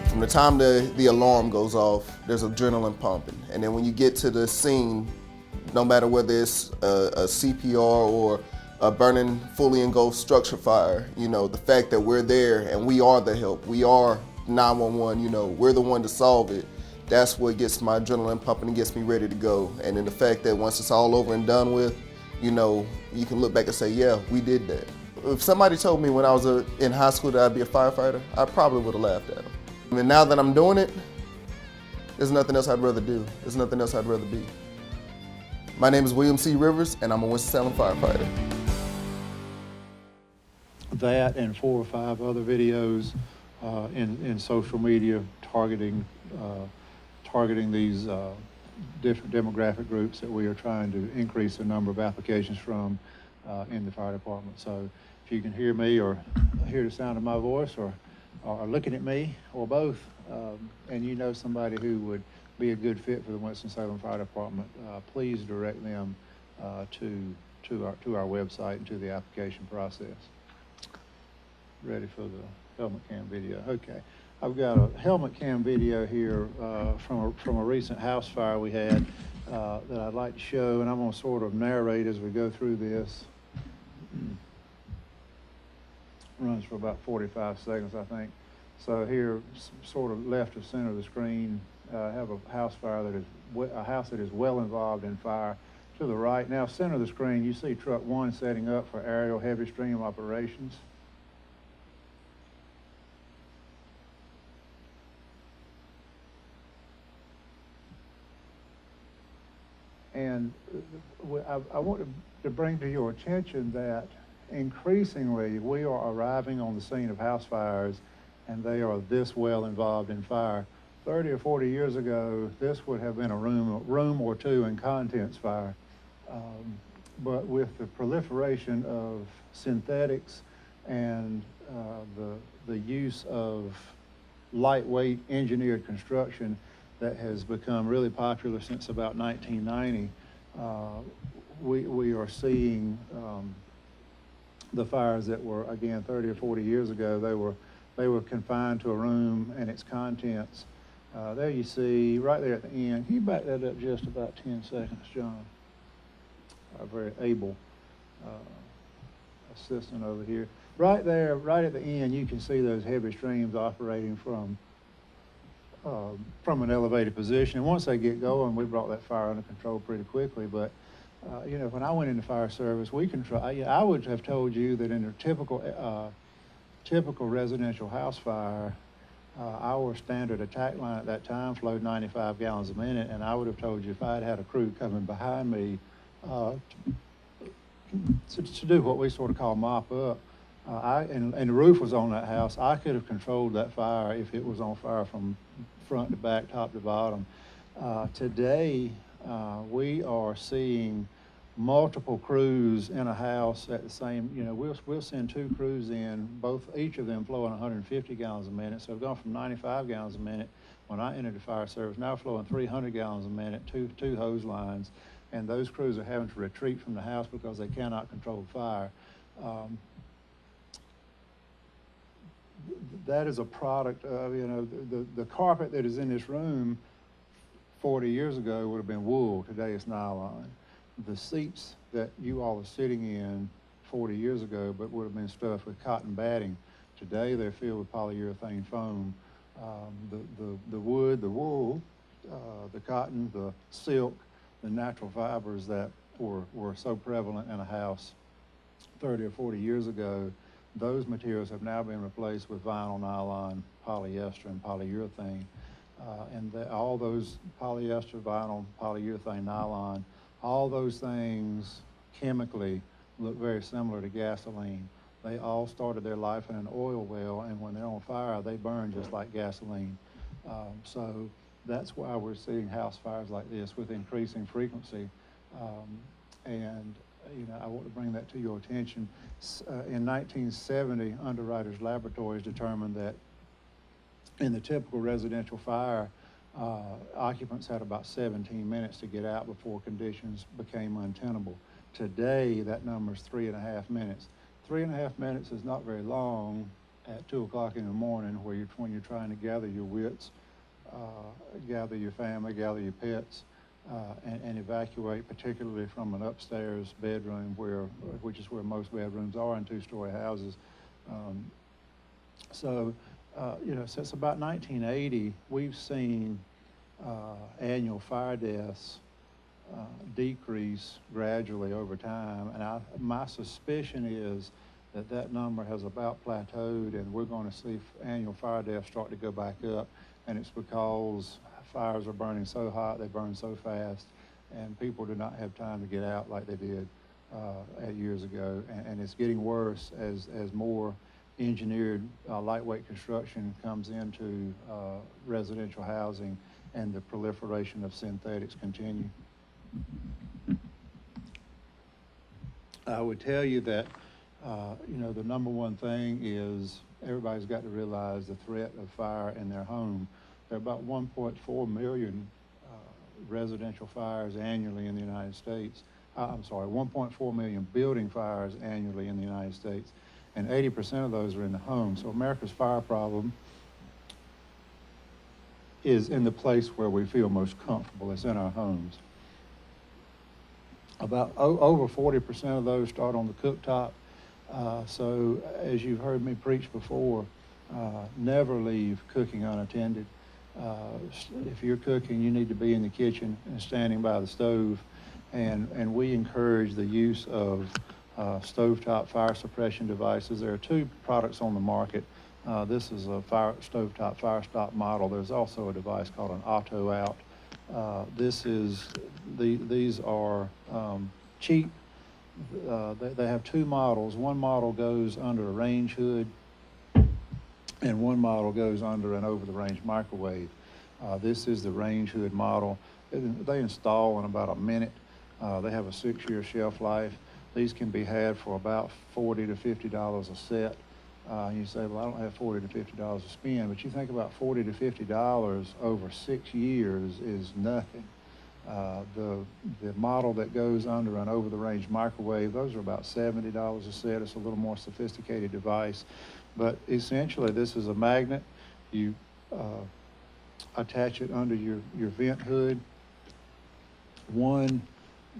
From the time the alarm goes off, there's adrenaline pumping. And then when you get to the scene, no matter whether it's a CPR or a burning, fully engulfed structure fire, you know, the fact that we're there and we are the help, we are 911, you know, we're the one to solve it. That's what gets my adrenaline pumping and gets me ready to go. And then the fact that once it's all over and done with, you know, you can look back and say, yeah, we did that. If somebody told me when I was in high school that I'd be a firefighter, I probably would have laughed at them. And now that I'm doing it, there's nothing else I'd rather do. There's nothing else I'd rather be. My name is William C. Rivers, and I'm a Winston-Salem firefighter. That and 4 or 5 other videos in social media targeting these different demographic groups that we are trying to increase the number of applications from in the fire department. So if you can hear me or hear the sound of my voice or looking at me or both, and you know somebody who would be a good fit for the Winston-Salem Fire Department, please direct them to our website and to the application process. Ready for the helmet cam video. Okay. I've got a helmet cam video here from a recent house fire we had that I'd like to show, and I'm going to sort of narrate as we go through this. Runs for about 45 seconds, I think. So here, sort of left of center of the screen, have a house fire a house that is well involved in fire. To the right, now center of the screen, you see truck 1 setting up for aerial heavy stream operations. And I want to bring to your attention that increasingly we are arriving on the scene of house fires, and they are this well involved in fire. 30 or 40 years ago, this would have been a room or two and contents fire. But with the proliferation of synthetics and the use of lightweight engineered construction that has become really popular since about 1990, we are seeing the fires that were, again, 30 or 40 years ago, They were confined to a room and its contents. There you see, right there at the end, can you back that up just about 10 seconds, John? Our very able assistant over here. Right there, right at the end, you can see those heavy streams operating from an elevated position. And once they get going, we brought that fire under control pretty quickly. But you know, when I went into fire service, I would have told you that in a typical residential house fire, our standard attack line at that time flowed 95 gallons a minute, and I would have told you if I had had a crew coming behind me to do what we sort of call mop up, and the roof was on that house, I could have controlled that fire if it was on fire from front to back, top to bottom. Today, we are seeing multiple crews in a house at the same, you know, we'll send 2 crews in, each of them flowing 150 gallons a minute. So I've gone from 95 gallons a minute when I entered the fire service, now flowing 300 gallons a minute, two hose lines, and those crews are having to retreat from the house because they cannot control the fire. That is a product of, you know, the carpet that is in this room 40 years ago would have been wool. Today it's nylon. The seats that you all are sitting in 40 years ago but would have been stuffed with cotton batting. Today they're filled with polyurethane foam. The wood, the wool, the cotton, the silk, the natural fibers that were so prevalent in a house 30 or 40 years ago, those materials have now been replaced with vinyl, nylon, polyester, and polyurethane. All those polyester, vinyl, polyurethane, nylon, all those things chemically look very similar to gasoline. They all started their life in an oil well, and when they're on fire, they burn just like gasoline. So that's why we're seeing house fires like this with increasing frequency. And you know, I want to bring that to your attention. In 1970, Underwriters Laboratories determined that in the typical residential fire, occupants had about 17 minutes to get out before conditions became untenable. Today, that number is 3.5 minutes. 3.5 minutes is not very long at 2 o'clock in the morning when you're trying to gather your wits, gather your family, gather your pets, and evacuate, particularly from an upstairs bedroom, which is where most bedrooms are in 2-story houses. You know, since about 1980, we've seen annual fire deaths decrease gradually over time, and my suspicion is that number has about plateaued, and we're going to see annual fire deaths start to go back up, and it's because fires are burning so hot, they burn so fast, and people do not have time to get out like they did years ago, and it's getting worse as more engineered lightweight construction comes into residential housing and the proliferation of synthetics continue. I would tell you that you know, the number one thing is everybody's got to realize the threat of fire in their home. There are about 1.4 million residential fires annually in the United States. I'm sorry, 1.4 million building fires annually in the United States, and 80% of those are in the home. So America's fire problem is in the place where we feel most comfortable. It's in our homes. About over 40% of those start on the cooktop. So as you've heard me preach before, never leave cooking unattended. If you're cooking, you need to be in the kitchen and standing by the stove. And we encourage the use of stovetop fire suppression devices. There are 2 products on the market. This is a stovetop fire stop model. There's also a device called an auto out. These are cheap. They have 2 models. One model goes under a range hood, and one model goes under an over-the-range microwave. This is the range hood model. They install in about a minute. They have a 6-year shelf life. These can be had for about $40 to $50 a set. You say, well, I don't have $40 to $50 to spend, but you think about $40 to $50 over 6 years is nothing. The model that goes under an over-the-range microwave, those are about $70 a set. It's a little more sophisticated device. But essentially, this is a magnet. You attach it under your vent hood.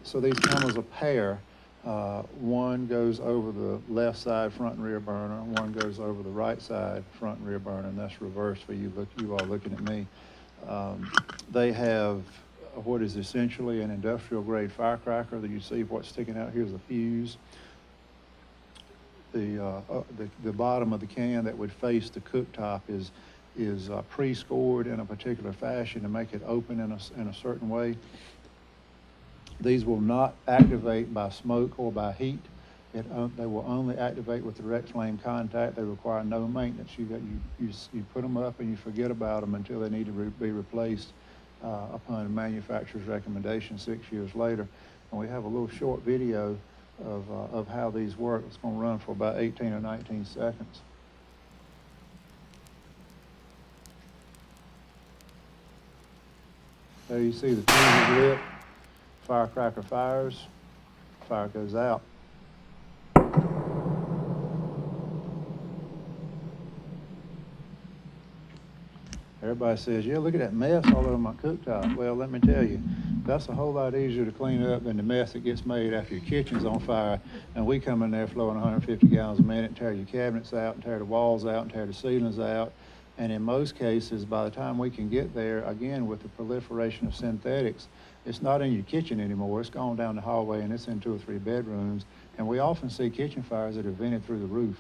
So these come as a pair. One goes over the left side front and rear burner. One goes over the right side front and rear burner, and that's reversed for you all looking at me. They have what is essentially an industrial grade firecracker. That you see what's sticking out here is a fuse. The bottom of the can that would face the cooktop is pre-scored in a particular fashion to make it open in a certain way. These will not activate by smoke or by heat. They will only activate with direct flame contact. They require no maintenance. You put them up and you forget about them until they need to be replaced upon manufacturer's recommendation 6 years later. And we have a little short video of how these work. It's going to run for about 18 or 19 seconds. There you see the fuse is lit. Firecracker fires, fire goes out. Everybody says, yeah, look at that mess all over my cooktop. Well, let me tell you, that's a whole lot easier to clean up than the mess that gets made after your kitchen's on fire and we come in there flowing 150 gallons a minute and tear your cabinets out and tear the walls out and tear the ceilings out. And in most cases, by the time we can get there, again, with the proliferation of synthetics, it's not in your kitchen anymore. It's gone down the hallway and it's in 2 or 3 bedrooms. And we often see kitchen fires that are vented through the roof.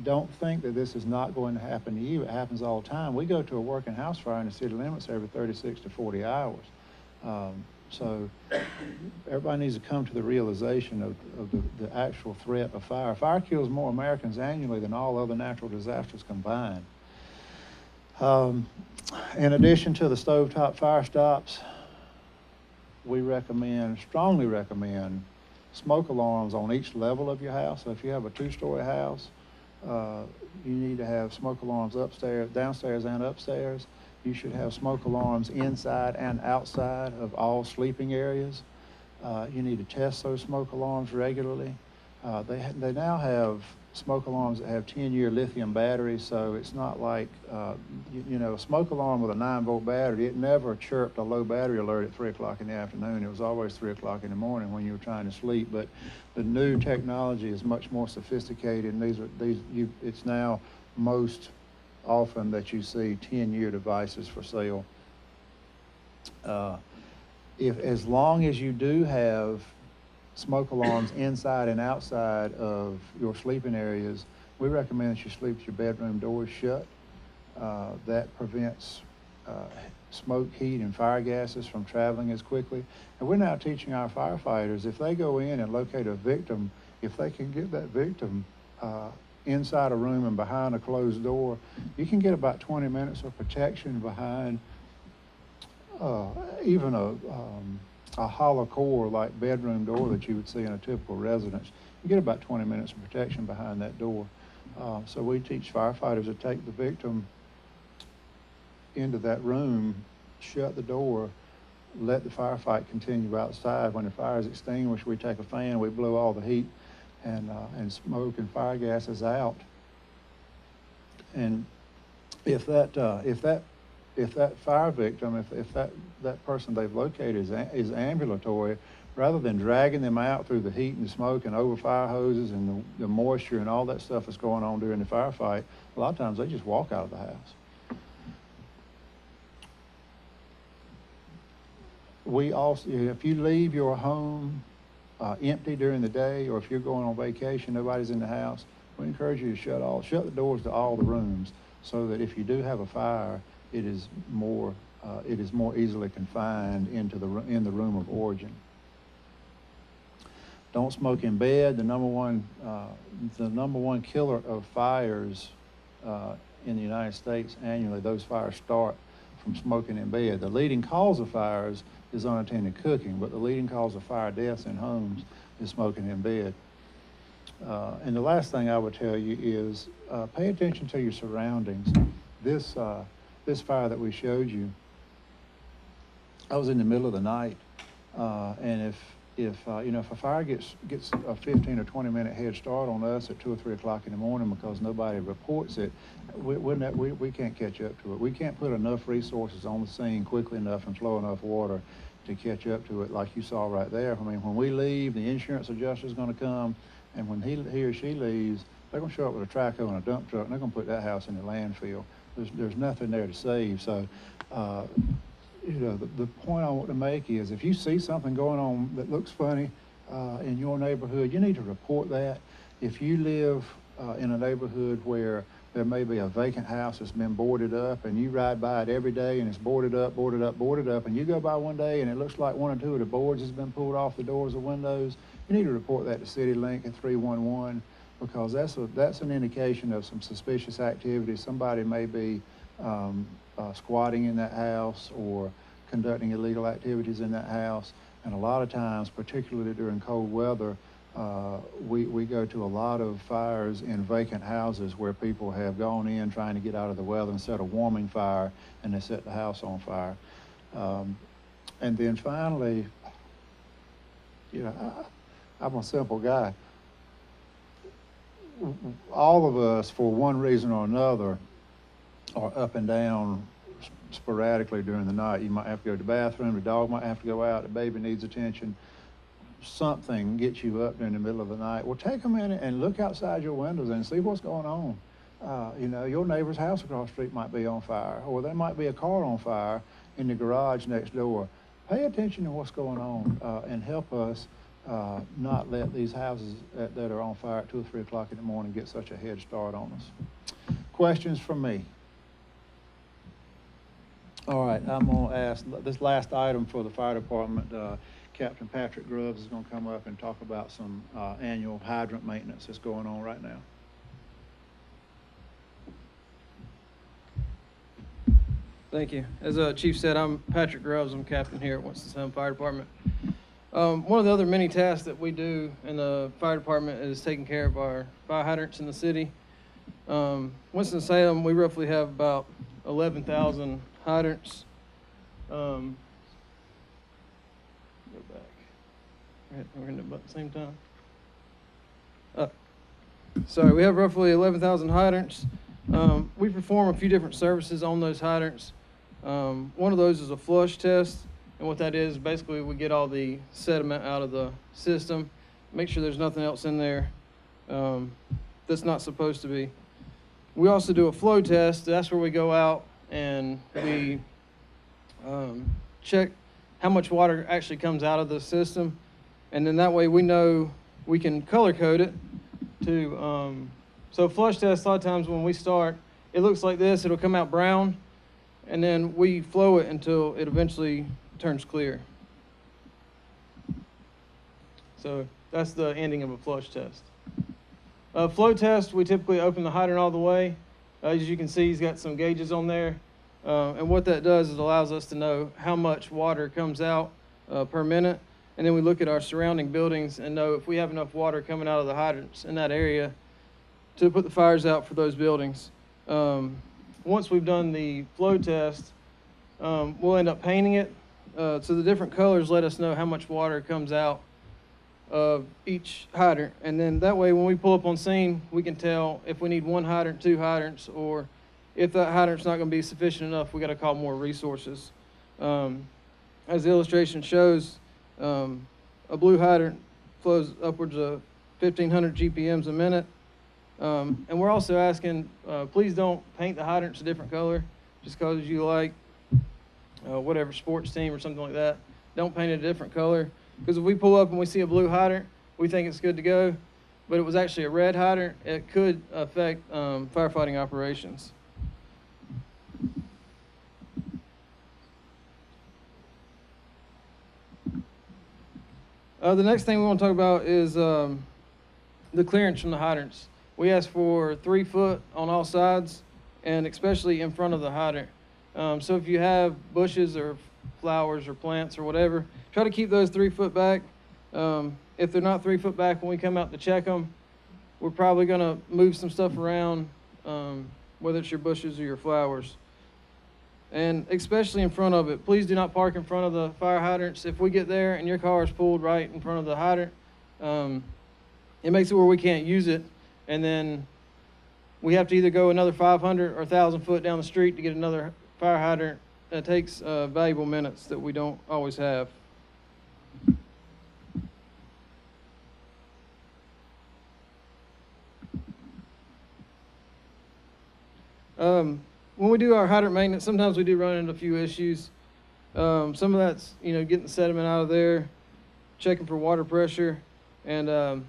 Don't think that this is not going to happen to you. It happens all the time. We go to a working house fire in the city limits every 36 to 40 hours. So everybody needs to come to the realization of the actual threat of fire. Fire kills more Americans annually than all other natural disasters combined. In addition to the stovetop fire stops, we strongly recommend smoke alarms on each level of your house. So if you have a 2-story house, you need to have smoke alarms upstairs, downstairs and upstairs. You should have smoke alarms inside and outside of all sleeping areas. You need to test those smoke alarms regularly. They now have smoke alarms that have 10-year lithium batteries, so it's not like, a smoke alarm with a 9-volt battery, it never chirped a low battery alert at 3 o'clock in the afternoon. It was always 3 o'clock in the morning when you were trying to sleep. But the new technology is much more sophisticated, and it's now most often that you see 10-year devices for sale. As long as you do have smoke alarms inside and outside of your sleeping areas, we recommend that you sleep with your bedroom doors shut. That prevents smoke, heat, and fire gases from traveling as quickly. And we're now teaching our firefighters, if they go in and locate a victim, if they can get that victim inside a room and behind a closed door, you can get about 20 minutes of protection behind even a hollow core like bedroom door that you would see in a typical residence. You get about 20 minutes of protection behind that door. So we teach firefighters to take the victim into that room, shut the door, let the firefight continue outside. When the fire is extinguished, we take a fan, we blow all the heat and smoke and fire gases out. And if that fire victim, if that person they've located is ambulatory, rather than dragging them out through the heat and the smoke and over fire hoses and the moisture and all that stuff that's going on during the firefight, a lot of times they just walk out of the house. We also, if you leave your home empty during the day, or if you're going on vacation, nobody's in the house, we encourage you to shut the doors to all the rooms, so that if you do have a fire, it is more easily confined in the room of origin. Don't smoke in bed. The number one killer of fires in the United States annually, those fires start from smoking in bed. The leading cause of fires is unattended cooking, but the leading cause of fire deaths in homes is smoking in bed. And the last thing I would tell you is pay attention to your surroundings. This fire that we showed you I was in the middle of the night, and if a fire gets a 15 or 20 minute head start on us at 2 or 3 o'clock in the morning because nobody reports it, we can't catch up to it. We can't put enough resources on the scene quickly enough and flow enough water to catch up to it, like you saw right there. I mean, when we leave, the insurance adjuster is going to come, and when he or she leaves, they're going to show up with a trackhoe and a dump truck, and they're going to put that house in the landfill. There's nothing there to save. So, the point I want to make is if you see something going on that looks funny in your neighborhood, you need to report that. If you live in a neighborhood where there may be a vacant house that's been boarded up and you ride by it every day and it's boarded up, and you go by one day and it looks like 1 or 2 of the boards has been pulled off the doors or windows, you need to report that to CityLink at 311, because that's an indication of some suspicious activity. Somebody may be squatting in that house or conducting illegal activities in that house. And a lot of times, particularly during cold weather, we go to a lot of fires in vacant houses where people have gone in trying to get out of the weather and set a warming fire, and they set the house on fire. And then finally, I'm a simple guy. All of us, for one reason or another, are up and down sporadically during the night. You might have to go to the bathroom, the dog might have to go out, the baby needs attention. Something gets you up in the middle of the night. Well, take a minute and look outside your windows and see what's going on. Your neighbor's house across the street might be on fire, or there might be a car on fire in the garage next door. Pay attention to what's going on and help us not let these houses that are on fire at 2 or 3 o'clock in the morning get such a head start on us. Questions from me? All right, I'm going to ask this last item for the fire department. Captain Patrick Grubbs is going to come up and talk about some annual hydrant maintenance that's going on right now. Thank you. As Chief said, I'm Patrick Grubbs. I'm captain here at Winston-Salem Fire Department. One of the other many tasks that we do in the fire department is taking care of our fire hydrants in the city. Winston-Salem, we roughly have about 11,000 hydrants. Go back. We're in about the same time. Sorry, we have roughly 11,000 hydrants. We perform a few different services on those hydrants. One of those is a flush test, and what that is, basically we get all the sediment out of the system, make sure there's nothing else in there that's not supposed to be. We also do a flow test. That's where we go out and we check how much water actually comes out of the system, and then that way we know we can color code it to so flush test, a lot of times when we start, it looks like this. It'll come out brown, and then we flow it until it eventually turns clear. So that's the ending of a flush test. Flow test, we typically open the hydrant all the way. As you can see, he's got some gauges on there. And what that does is allows us to know how much water comes out per minute. And then we look at our surrounding buildings and know if we have enough water coming out of the hydrants in that area to put the fires out for those buildings. Once we've done the flow test, we'll end up painting it. So the different colors let us know how much water comes out of each hydrant. And then that way, when we pull up on scene, we can tell if we need 1 hydrant, 2 hydrants, or if that hydrant's not going to be sufficient enough, we got to call more resources. As the illustration shows, a blue hydrant flows upwards of 1,500 GPMs a minute. And we're also asking, please don't paint the hydrants a different color just because you like whatever sports team or something like that. Don't paint it a different color, because if we pull up and we see a blue hydrant, we think it's good to go, but it was actually a red hydrant. It could affect firefighting operations. The next thing we want to talk about is the clearance from the hydrants. We ask for 3 foot on all sides, and especially in front of the hydrant. So if you have bushes or flowers or plants or whatever, try to keep those 3 foot back. If they're not 3 foot back when we come out to check them, we're probably going to move some stuff around, whether it's your bushes or your flowers. and especially in front of it. Please do not park in front of the fire hydrants. If we get there and your car is pulled right in front of the hydrant, it makes it where we can't use it, and then we have to either go another 500 or 1,000 foot down the street to get another fire hydrant. It takes valuable minutes that we don't always have. When we do our hydrant maintenance, sometimes we do run into a few issues. Some of that's, getting the sediment out of there, checking for water pressure, and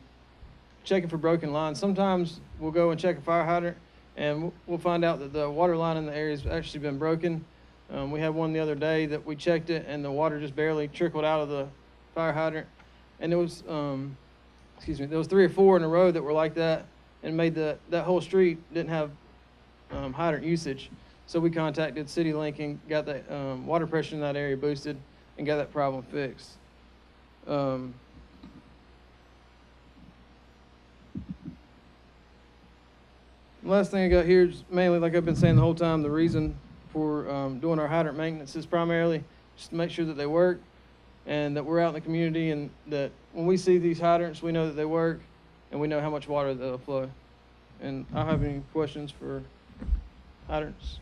checking for broken lines. Sometimes we'll go and check a fire hydrant, and we'll find out that the water line in the area has actually been broken. We had one the other day that we checked it, and the water just barely trickled out of the fire hydrant. And there was, there was 3 or 4 in a row that were like that, and made that whole street didn't have hydrant usage. So we contacted CityLink and got that water pressure in that area boosted and got that problem fixed. The last thing I got here is mainly, like I've been saying the whole time, the reason for doing our hydrant maintenance is primarily just to make sure that they work and that we're out in the community, and that when we see these hydrants, we know that they work and we know how much water they'll flow. And I don't have any questions for hydrants.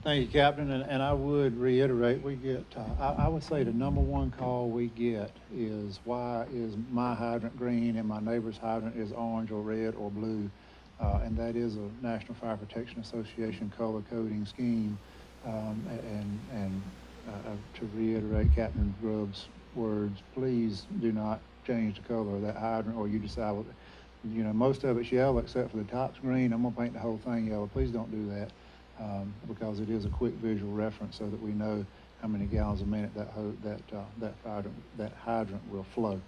Thank you, Captain, and I would reiterate, we get, I would say the number one call we get is, why is my hydrant green and my neighbor's hydrant is orange or red or blue? And that is a National Fire Protection Association color coding scheme. To reiterate Captain Grubb's words, please do not change the color of that hydrant, or you decide, most of it's yellow except for the top's green. I'm gonna paint the whole thing yellow. Please don't do that. Because it is a quick visual reference so that we know how many gallons a minute that hydrant will flow.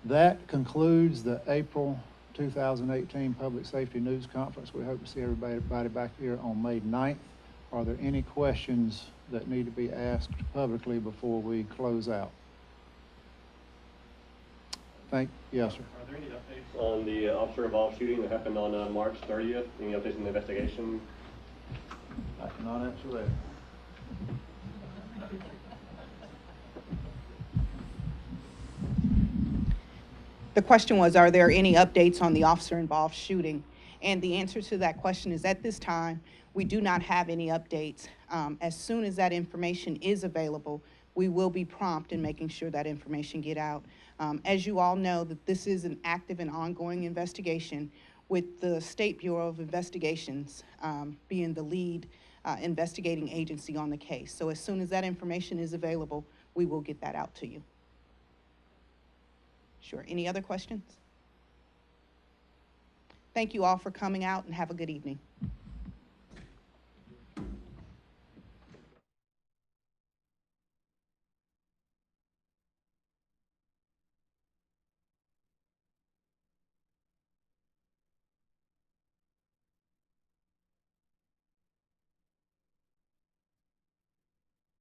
That concludes the April 2018 Public Safety News Conference. We hope to see everybody back here on May 9th. Are there any questions that need to be asked publicly before we close out? Yes, sir. Are there any updates on the officer-involved shooting that happened on March 30th? Any updates in the investigation? I cannot answer that. The question was, are there any updates on the officer-involved shooting? And the answer to that question is, at this time, we do not have any updates. As soon as that information is available, we will be prompt in making sure that information get out. As you all know, that this is an active and ongoing investigation, with the State Bureau of Investigations being the lead investigating agency on the case. So as soon as that information is available, we will get that out to you. Sure. Any other questions? Thank you all for coming out, and have a good evening.